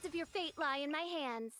cards of your fate lie in my hands.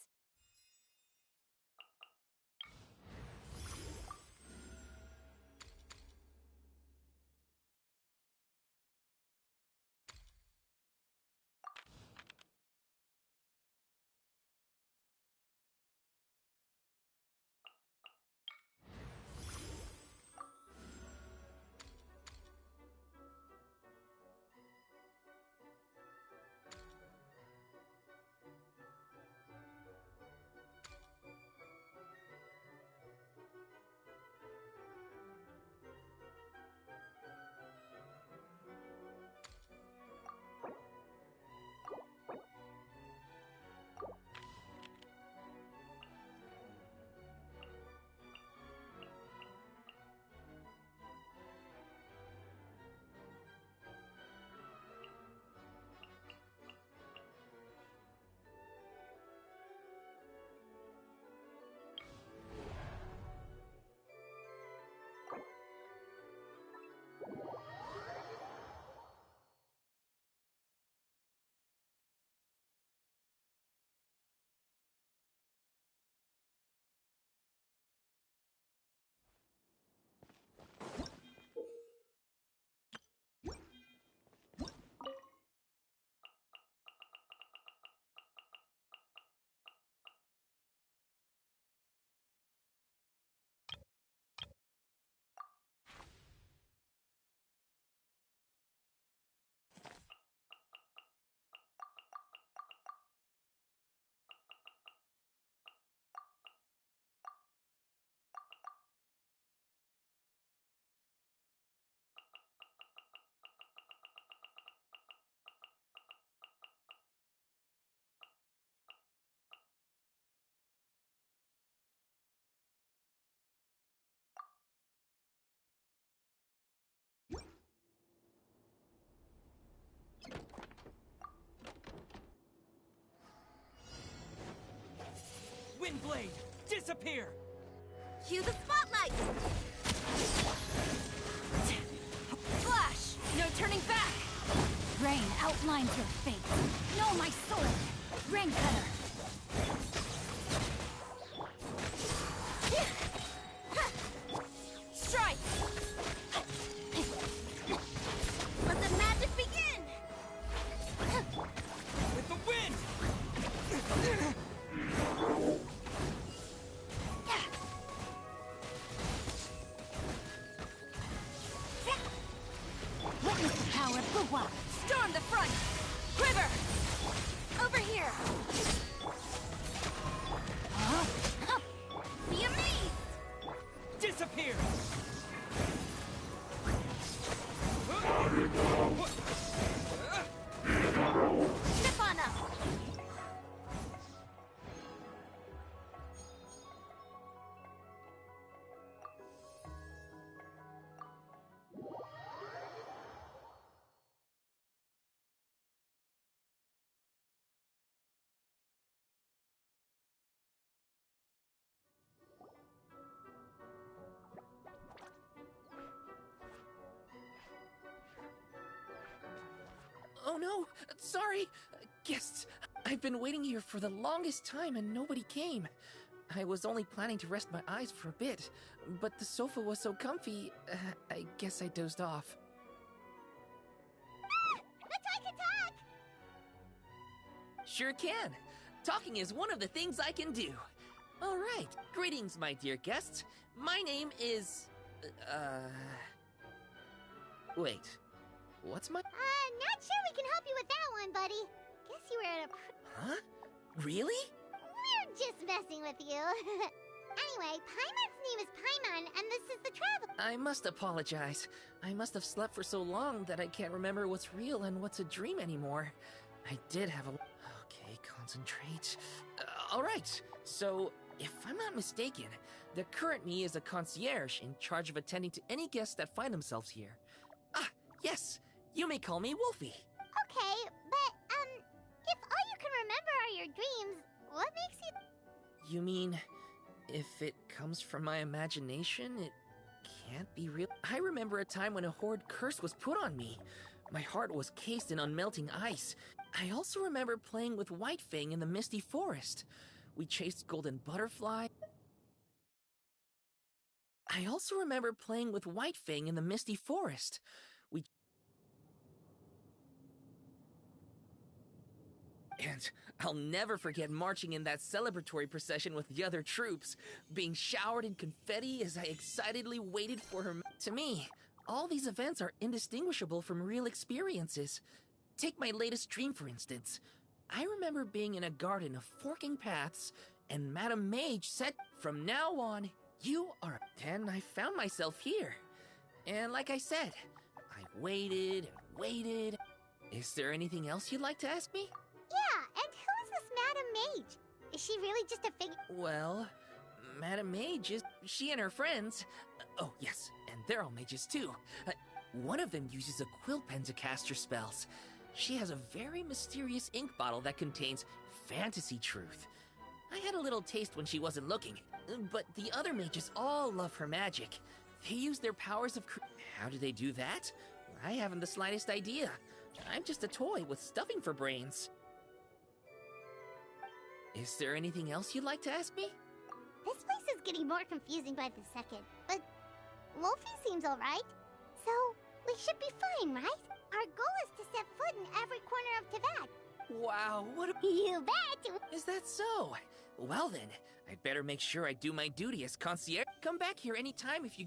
Windblade, disappear! Cue the spotlight! Flash! No turning back! Rain outlines your fate. Know my sword! Rain cutter! Strike! Let the magic begin! With the wind! Witness the power of the wild! Storm the front! Quiver! Over here! Be amazed! Disappear! Step on up! Oh no! Sorry! Guests, I've been waiting here for the longest time and nobody came. I was only planning to rest my eyes for a bit, but the sofa was so comfy, I guess I dozed off. Attack, attack! Sure can! Talking is one of the things I can do. Alright, greetings, my dear guests. My name is... Wait, what's my... Not sure we can help you with that one, buddy. Guess you were at a... Huh? Really? We're just messing with you. Anyway, Paimon's name is Paimon, and this is the travel... I must apologize. I must have slept for so long that I can't remember what's real and what's a dream anymore. I did have a... Okay, concentrate. Alright, so, if I'm not mistaken, the current me is a concierge in charge of attending to any guests that find themselves here. Ah, yes, you may call me Wolfie. Okay, but, if all you can remember are your dreams, what makes you... You mean, if it comes from my imagination, it can't be real? I remember a time when a horrid curse was put on me. My heart was cased in unmelting ice. I also remember playing with White-Fang in the misty forest. We chased golden butterfly. I also remember playing with White-Fang in the misty forest. And I'll never forget marching in that celebratory procession with the other troops, being showered in confetti as I excitedly waited for her. To me, all these events are indistinguishable from real experiences. Take my latest dream, for instance. I remember being in a garden of forking paths, and Madame Mage said, "From now on, you are..." And I found myself here. And like I said, I waited and waited. Is there anything else you'd like to ask me? Yeah, and who is this Madame Mage? Is she really just a figure? Well, Madame Mage is... she and her friends... oh, yes, and they're all mages too. One of them uses a quill pen to cast her spells. She has a very mysterious ink bottle that contains fantasy truth. I had a little taste when she wasn't looking, but the other mages all love her magic. They use their powers of how do they do that? I haven't the slightest idea. I'm just a toy with stuffing for brains. Is there anything else you'd like to ask me? This place is getting more confusing by the second, but Wolfie seems alright. So, we should be fine, right? Our goal is to set foot in every corner of Teyvat. Wow, what a... You bet! Is that so? Well then, I'd better make sure I do my duty as concierge. Come back here anytime if you...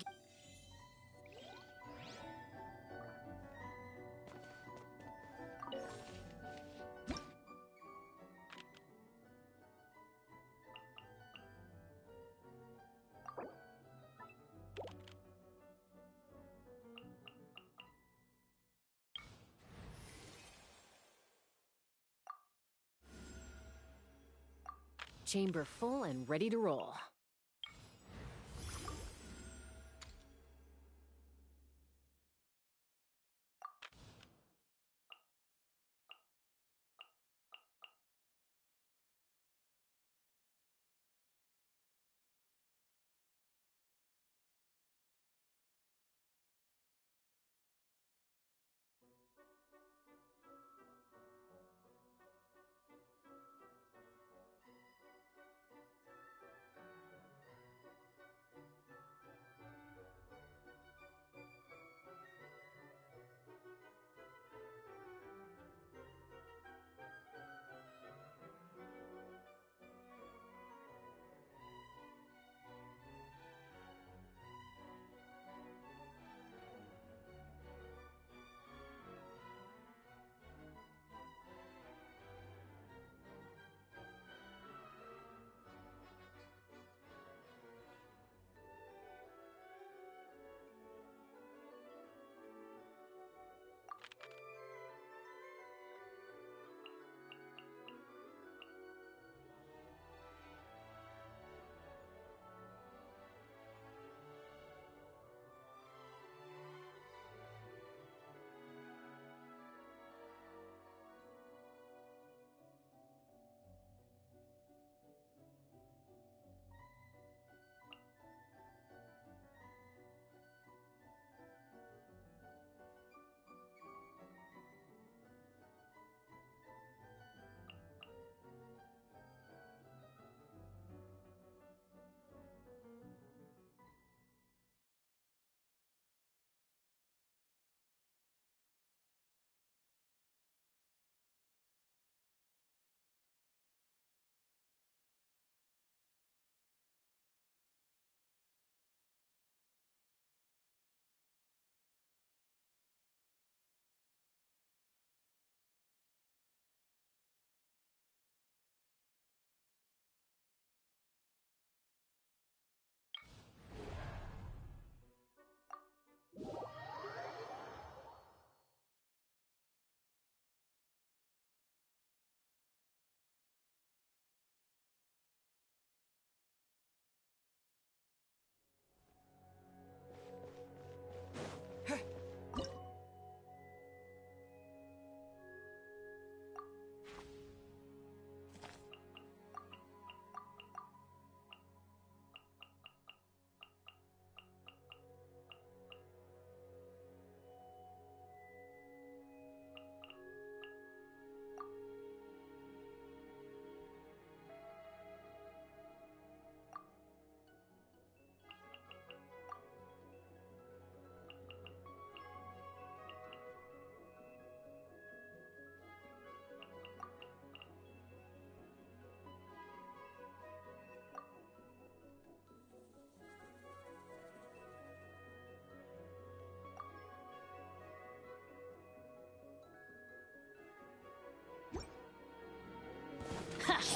Chamber full and ready to roll.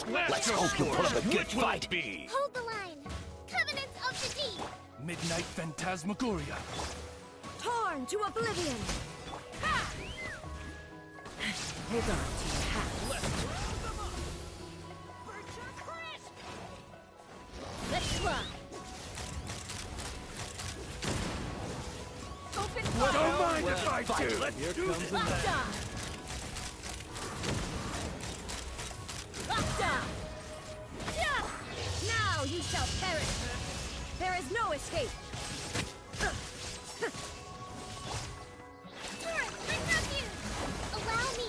Let's hope you put up a good fight. Hold the line. Covenants of the Deep. Midnight Phantasmagoria. Torn to oblivion! Ha! Hold on to your hat. Let's fly! Open Don't fire! mind if I do. Let's do this. Locked on! Locked on! Yeah! Now you shall perish! There is no escape! Turret, bring refuge. Allow me.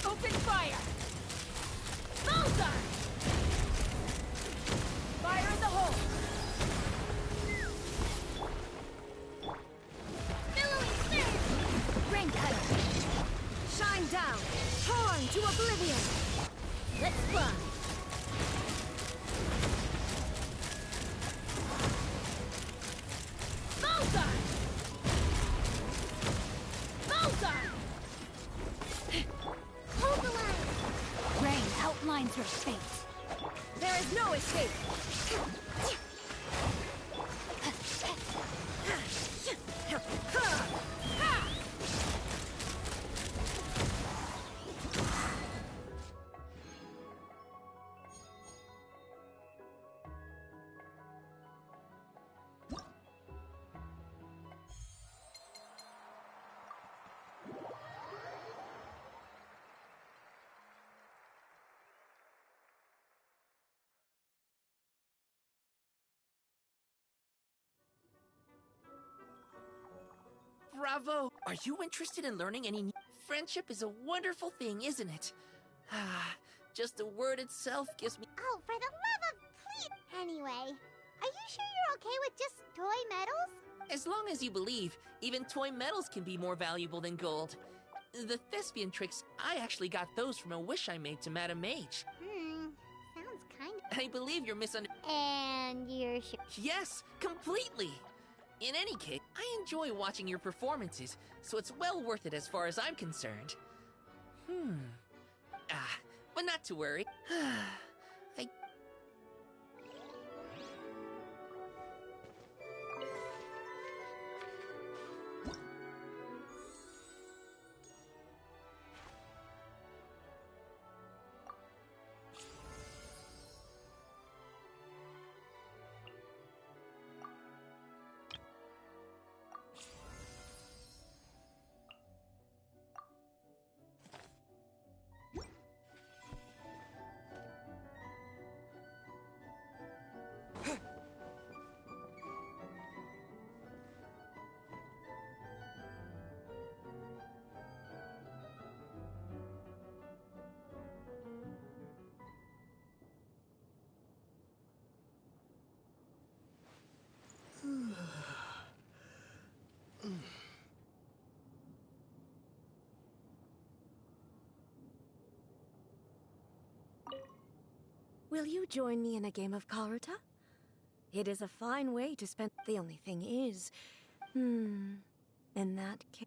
Open fire! Bullseye! Fire in the hole! Billowing surge. Rain cutter! Shine down! Torn to oblivion! Let's fly! Bullseye! Bullseye! Hold the line. Rain outlines your fate. There is no escape! Bravo! Are you interested in learning any new... Friendship is a wonderful thing, isn't it? Ah, just the word itself gives me... Oh, for the love of please. Anyway, are you sure you're okay with just toy medals? As long as you believe, even toy medals can be more valuable than gold. The thespian tricks, I actually got those from a wish I made to Madame Mage. Sounds kind of... I believe you're And you're sure... Yes, completely! In any case, I enjoy watching your performances, so it's well worth it as far as I'm concerned. But not to worry. I... Will you join me in a game of Karuta? It is a fine way to spend... The only thing is... in that case...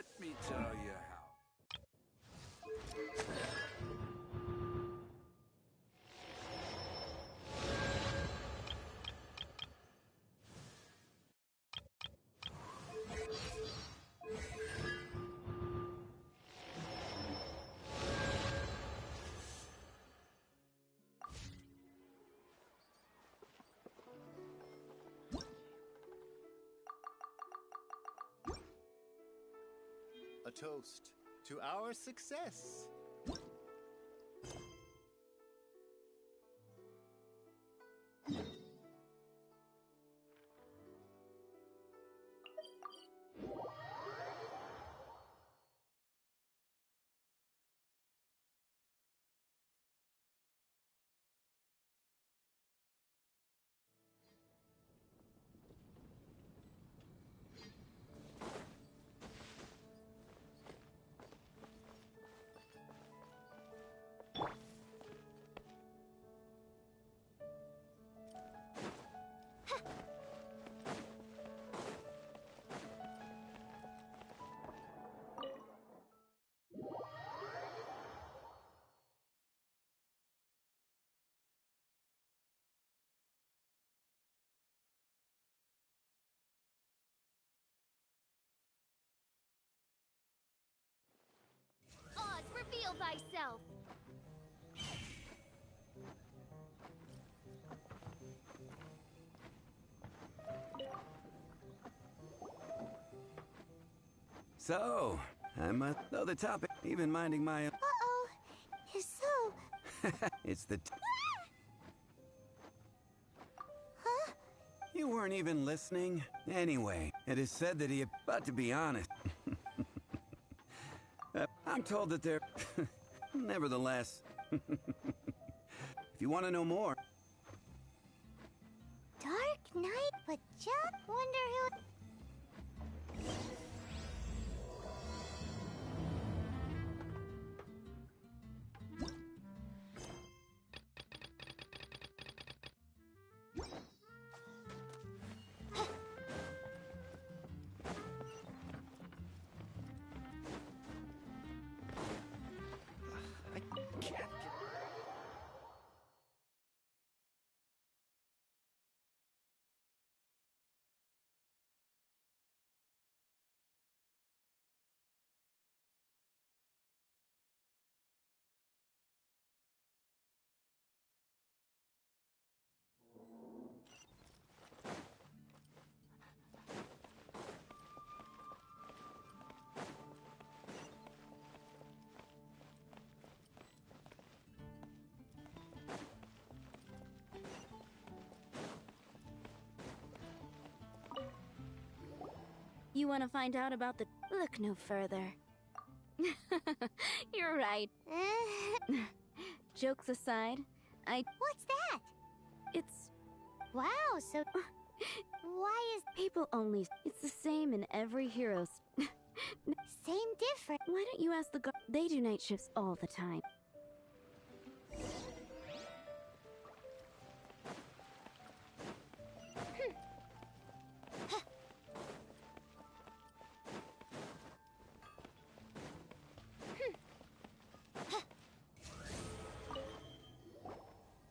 Let me tell you how. A toast to our success. Oz, reveal thyself! So, I must know the topic, even minding my own. Uh-oh. So... It's the. Huh? You weren't even listening. Anyway, it is said that he. But to be honest, I'm told that they're. Nevertheless, if you want to know more. Dark Knight, but just wonder who... You want to find out about the... Look no further. You're right. Jokes aside, What's that? It's... Wow, so... Why is... People only... It's the same in every hero's... Same different? Why don't you ask the guard? They do night shifts all the time.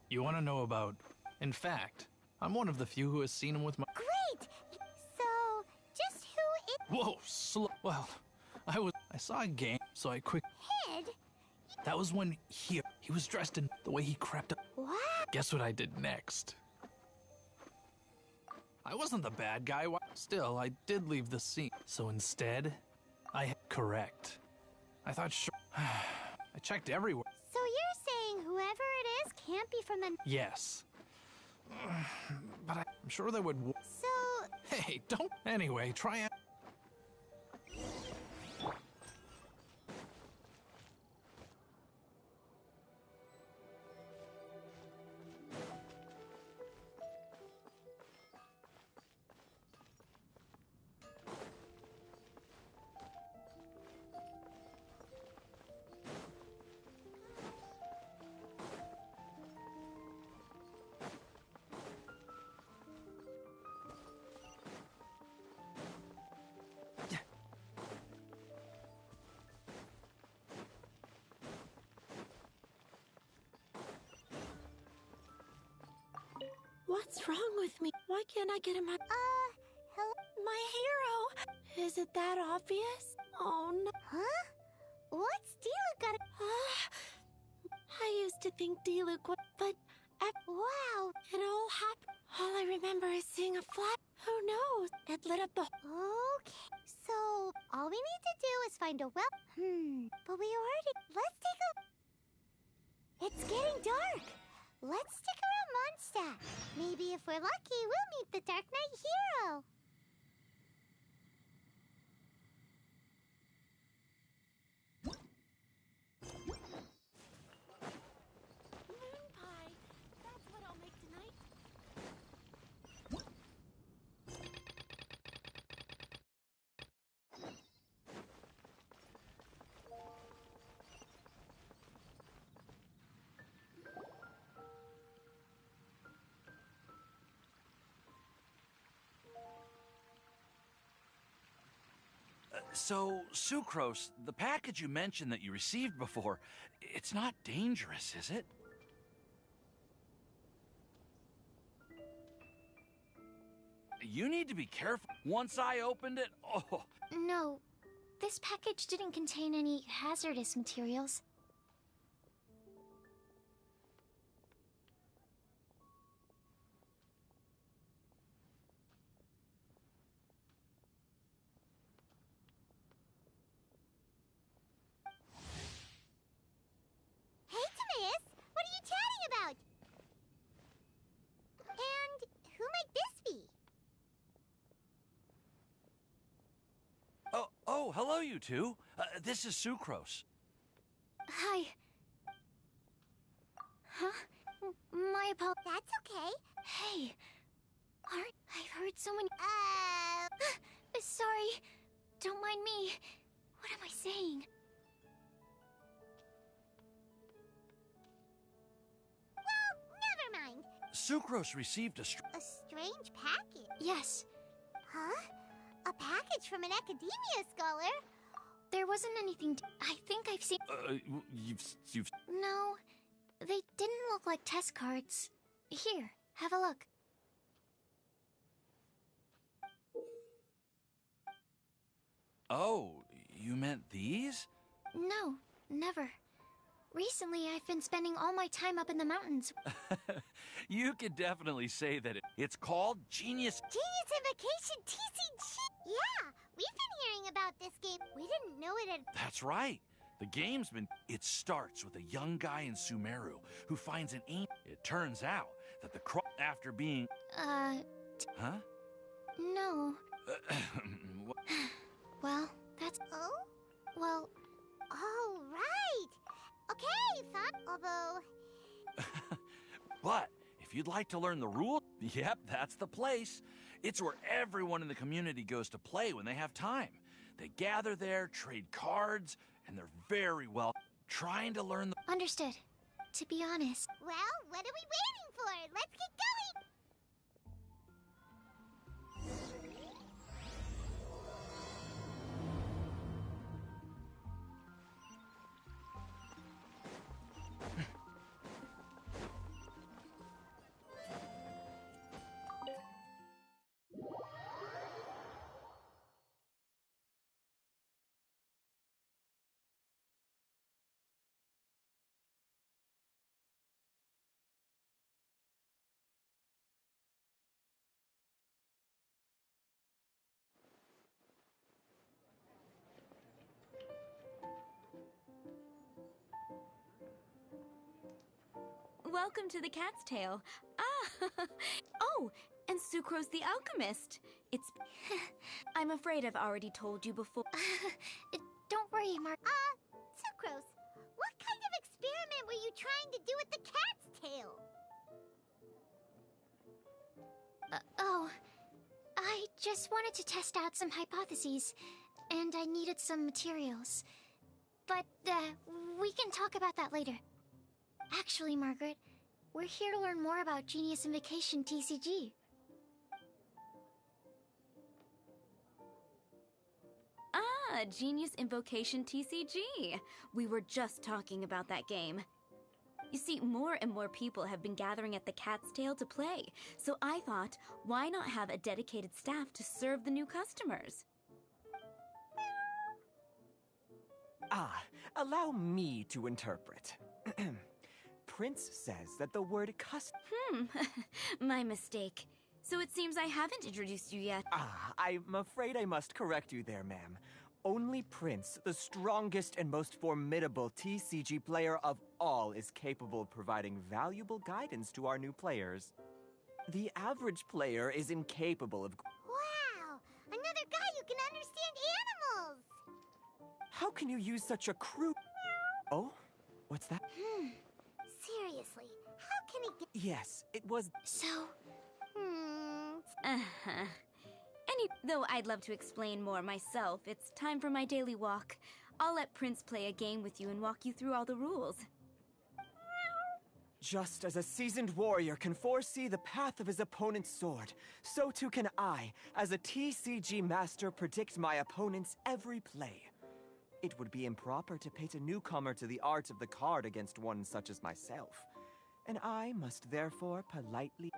You want to know about... In fact, I'm one of the few who has seen him with my... Great! So, just who is... Whoa, Well, I saw a game, so I quick... Head? That was when he was dressed in the way he crept up. What? Guess what I did next? I wasn't the bad guy. Still, I did leave the scene. So instead, correct. I thought sure... I checked everywhere. So you're saying whoever it is can't be from the... Yes. But I'm sure they would... So... Hey, don't... Anyway, try it. What's wrong with me? Why can't I get him my... hello? My hero! Is it that obvious? Oh, no. Huh? What's Diluc got? I used to think Diluc was... But... Wow! It all happened. All I remember is seeing a flash. Who knows? It lit up the... Okay, so all we need to do is find a well. But we already. Let's take a. It's getting dark. Let's stick around Mondstadt. Maybe if we're lucky, we'll meet the Dark Knight hero. Moon pie. That's what I'll make tonight. So, Sucrose, the package you mentioned that you received before, it's not dangerous, is it? You need to be careful. Once I opened it, oh... No, this package didn't contain any hazardous materials. Hey, Timaeus, what are you chatting about? And who might this be? Oh, hello, you two. This is Sucrose. Hi. Huh? My apologies. That's okay. Hey. I've heard so many... Sorry. Don't mind me. What am I saying? Well, never mind. Sucrose received a A strange package. Yes. Huh? A package from an academia scholar? There wasn't anything I think I've seen... you've... No. They didn't look like test cards. Here, have a look. Oh, you meant these? No, never. Recently, I've been spending all my time up in the mountains. You could definitely say that it's called Genius... Genius Invocation TCG! Yeah, we've been hearing about this game. We didn't know it had... That's right. The game's been... It starts with a young guy in Sumeru who finds an ancient... It turns out that the after being... Huh? No. Well, that's... Oh? Well... Oh, right! Okay, thought... Although... But if you'd like to learn the rules... Yep, that's the place. It's where everyone in the community goes to play when they have time. They gather there, trade cards, and they're very well trying to learn the... Understood. To be honest... Well, what are we waiting for? Let's get going! Welcome to the Cat's Tail. Ah! Oh, and Sucrose the Alchemist. It's... I'm afraid I've already told you before. Don't worry, Mark. Sucrose, what kind of experiment were you trying to do with the cat's tail? I just wanted to test out some hypotheses, and I needed some materials. But, we can talk about that later. Actually, Margaret, we're here to learn more about Genius Invocation TCG. Ah, Genius Invocation TCG. We were just talking about that game. You see, more and more people have been gathering at the Cat's Tail to play, so I thought, why not have a dedicated staff to serve the new customers? Allow me to interpret. Prince says that the word My mistake. So it seems I haven't introduced you yet. I'm afraid I must correct you there, ma'am. Only Prince, the strongest and most formidable TCG player of all, is capable of providing valuable guidance to our new players. The average player is incapable of... Wow! Another guy who can understand animals! How can you use such a crude... Oh? What's that? Seriously, how can he get... Yes, it was... So, Though I'd love to explain more myself, it's time for my daily walk. I'll let Prince play a game with you and walk you through all the rules. Just as a seasoned warrior can foresee the path of his opponent's sword, so too can I, as a TCG master, predict my opponent's every play. It would be improper to pit a newcomer to the art of the card against one such as myself. And I must therefore politely...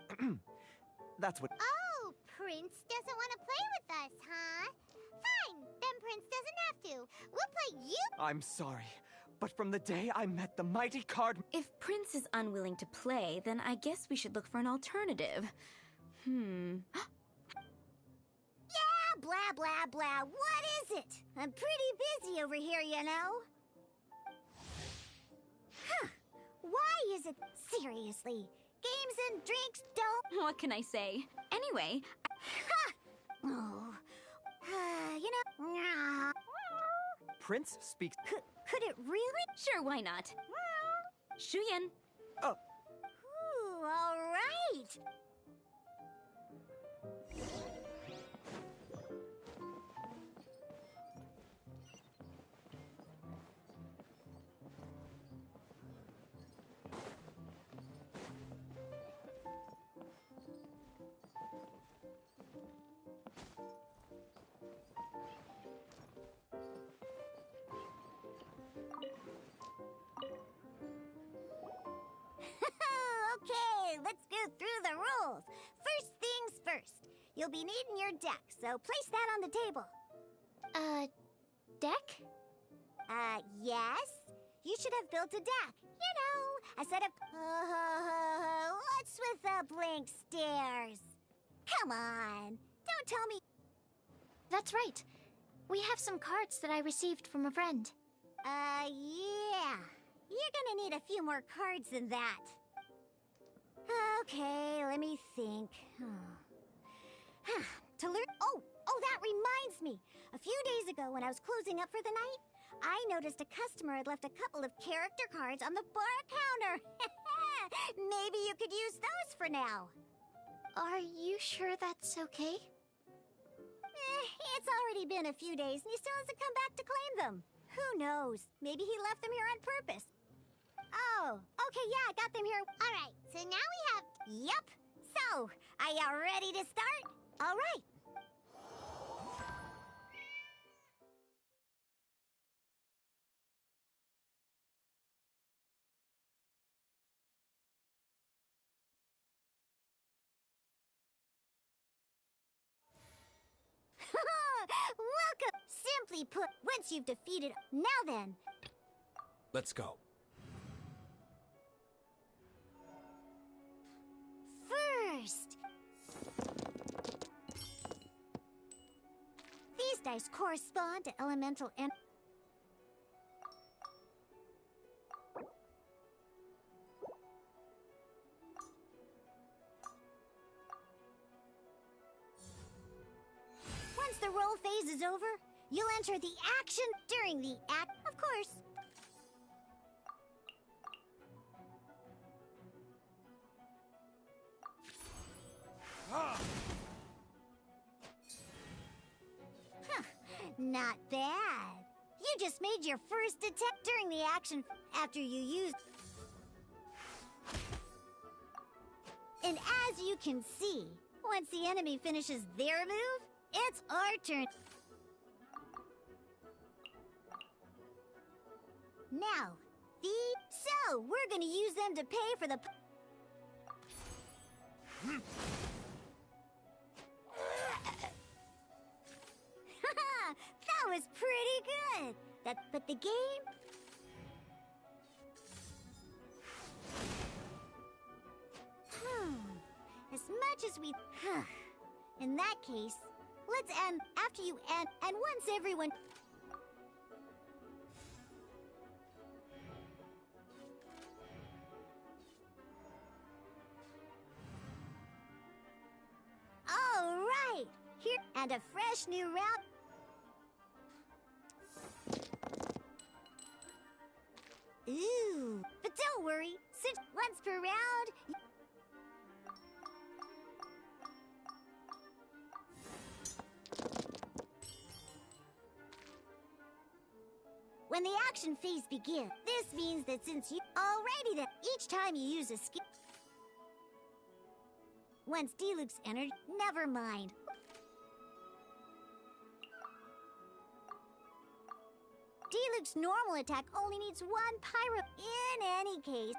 That's what... Oh, Prince doesn't want to play with us, huh? Fine, then Prince doesn't have to. We'll play you... I'm sorry, but from the day I met the mighty card... If Prince is unwilling to play, then I guess we should look for an alternative. Yeah, blah, blah, blah. What is it? I'm pretty busy over here, you know. Huh. Why is it... Seriously, games and drinks don't... What can I say? Anyway... Oh. You know... Prince speaks... Could it really? Sure, why not? Shuyan. Oh. Ooh, all right. Okay, let's go through the rules. First things first. You'll be needing your deck, so place that on the table. deck? Yes? You should have built a deck. You know, a set of... what's with the blank stares? Come on, don't tell me... That's right. We have some cards that I received from a friend. Yeah. You're gonna need a few more cards than that. Okay, let me think. To learn... Oh, that reminds me. A few days ago, when I was closing up for the night, I noticed a customer had left a couple of character cards on the bar counter. Maybe you could use those for now. Are you sure that's okay? It's already been a few days, and he still hasn't come back to claim them. Who knows? Maybe he left them here on purpose. Oh, okay, yeah, I got them here. All right, so now we have... Yup. So, are you ready to start? All right. Welcome! Simply put, once you've defeated... Now then... Let's go. First... These dice correspond to elemental and... Once the roll phase is over, you'll enter the action during the act, of course. Not bad. You just made your first attempt during the action after you used... And as you can see, once the enemy finishes their move, it's our turn. Now, So, we're gonna use them to pay for the... That was pretty good! But the game... As much as we... In that case, let's end after you end, and once everyone... All right! Here, and a fresh new round... Ooh, but don't worry, since once per round... When the action phase begins, this means that since you... Alrighty then, each time you use a skill... Once Deluxe entered, never mind. Deluxe normal attack only needs one pyro. In any case...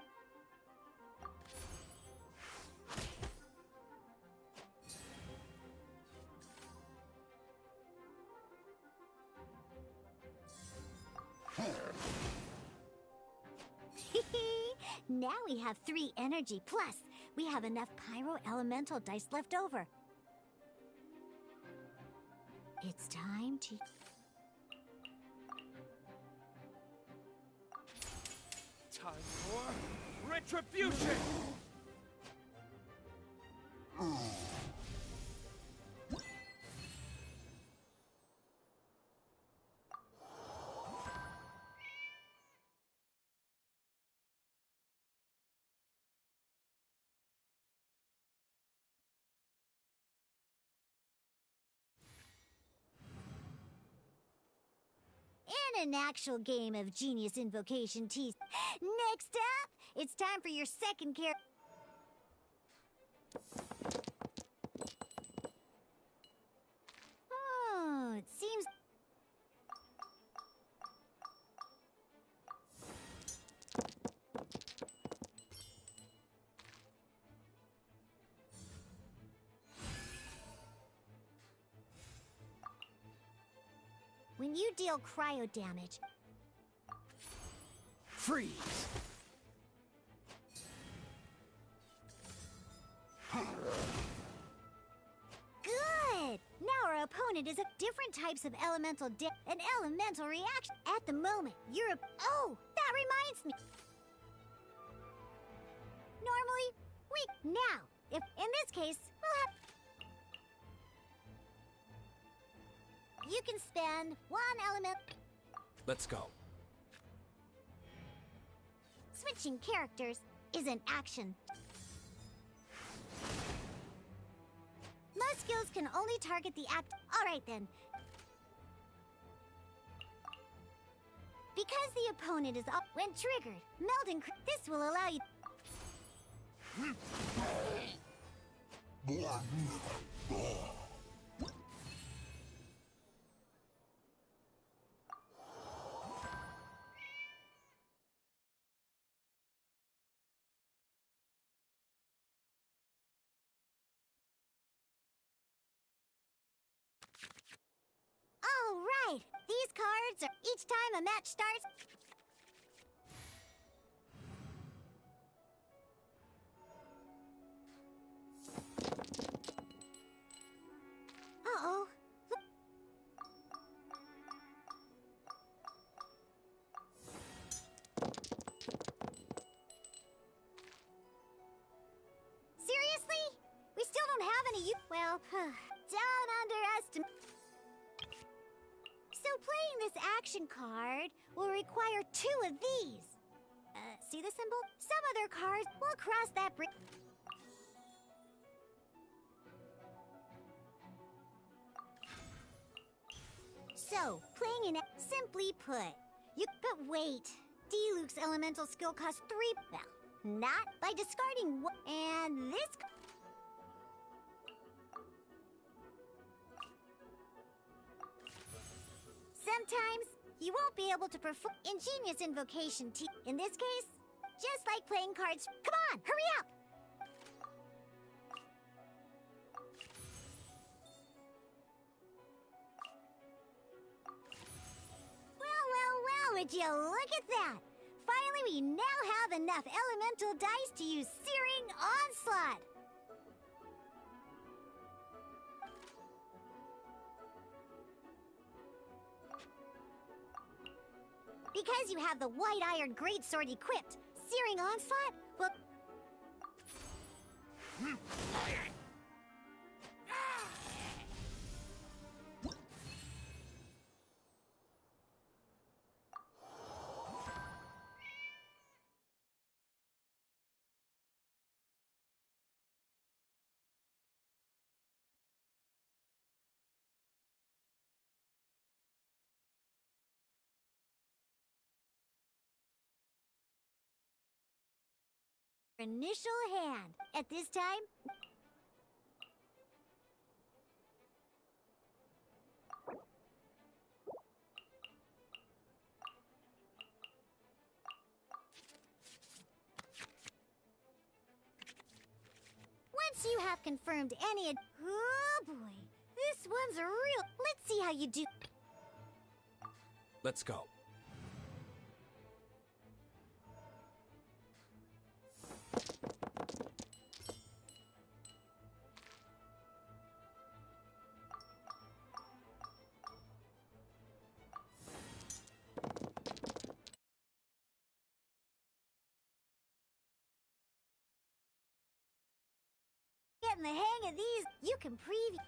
Now we have 3 energy, plus we have enough pyro elemental dice left over. It's time to... Time for retribution! In an actual game of Genius Invocation T. Next up, it's time for your second character. Oh, it seems... When you deal cryo damage... Freeze! Good! Now our opponent is a different types of elemental an elemental reaction. At the moment, you're a... Oh! That reminds me! Normally, Now, if in this case, we'll have... You can spend 1 element... Let's go. Switching characters is an action. Most skills can only target the act... Alright then. Because the opponent is up when triggered, meld and... This will allow you... All right, these cards are each time a match starts. Uh-oh. Seriously? We still don't have any Well, don't underestimate... So playing this action card will require 2 of these. See the symbol? Some other cards will cross that bridge. So, playing in simply put, but wait, Deluxe elemental skill costs 3. Well, not by discarding 1. And this. Sometimes you won't be able to perform ingenious invocation in this case, just like playing cards. Come on, hurry up! Well, would you look at that? Finally, we now have enough elemental dice to use Searing Onslaught! Because you have the White Iron Greatsword equipped, Searing Onslaught will... Initial hand. At this time... Once you have confirmed any... Oh boy, this one's a real... Let's see how you do... Let's go. Getting the hang of these, you can preview...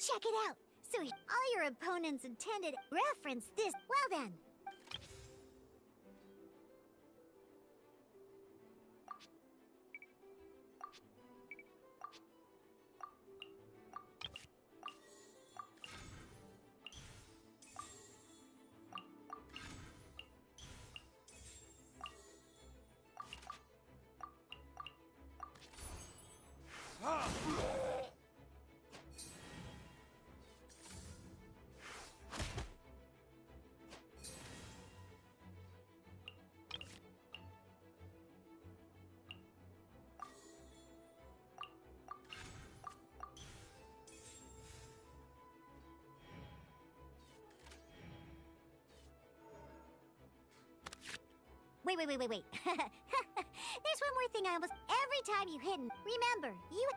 Check it out! So all your opponents intended reference this. Well then. Wait. There's one more thing I almost... Every time you hit... Remember, you...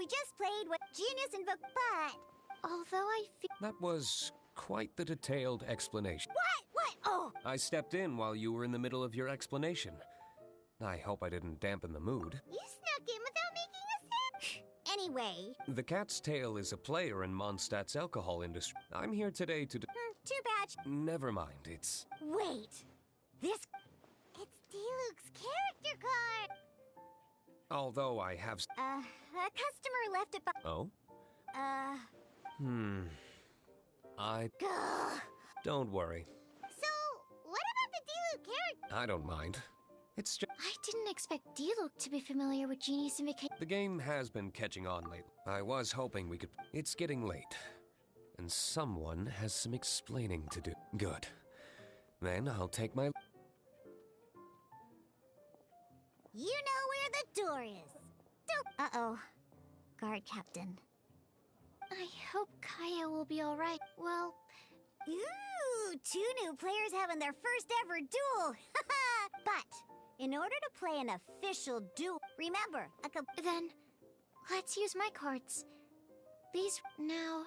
we just played what Genius invoked, but... Although I feel... That was quite the detailed explanation. What? Oh! I stepped in while you were in the middle of your explanation. I hope I didn't dampen the mood. You snuck in without making a sound. Anyway... The Cat's Tail is a player in Mondstadt's alcohol industry. I'm here today to... too bad. Never mind, it's... Wait. This... It's D-Luke's character card! Although I have... A customer left it by... Oh? Gah. Don't worry. So, what about the D-Luke character? I don't mind. It's just... I didn't expect D-Luke to be familiar with Genius Invocation. The game has been catching on lately. I was hoping we could... It's getting late. And someone has some explaining to do. Good. Then I'll take my... You know where the door is. Uh-oh. Guard captain. I hope Kaya will be alright. Well... Ooh, 2 new players having their first ever duel. But, in order to play an official duel, remember, Then, let's use my cards. These... Now,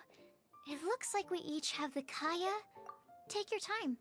it looks like we each have the Kaya. Take your time.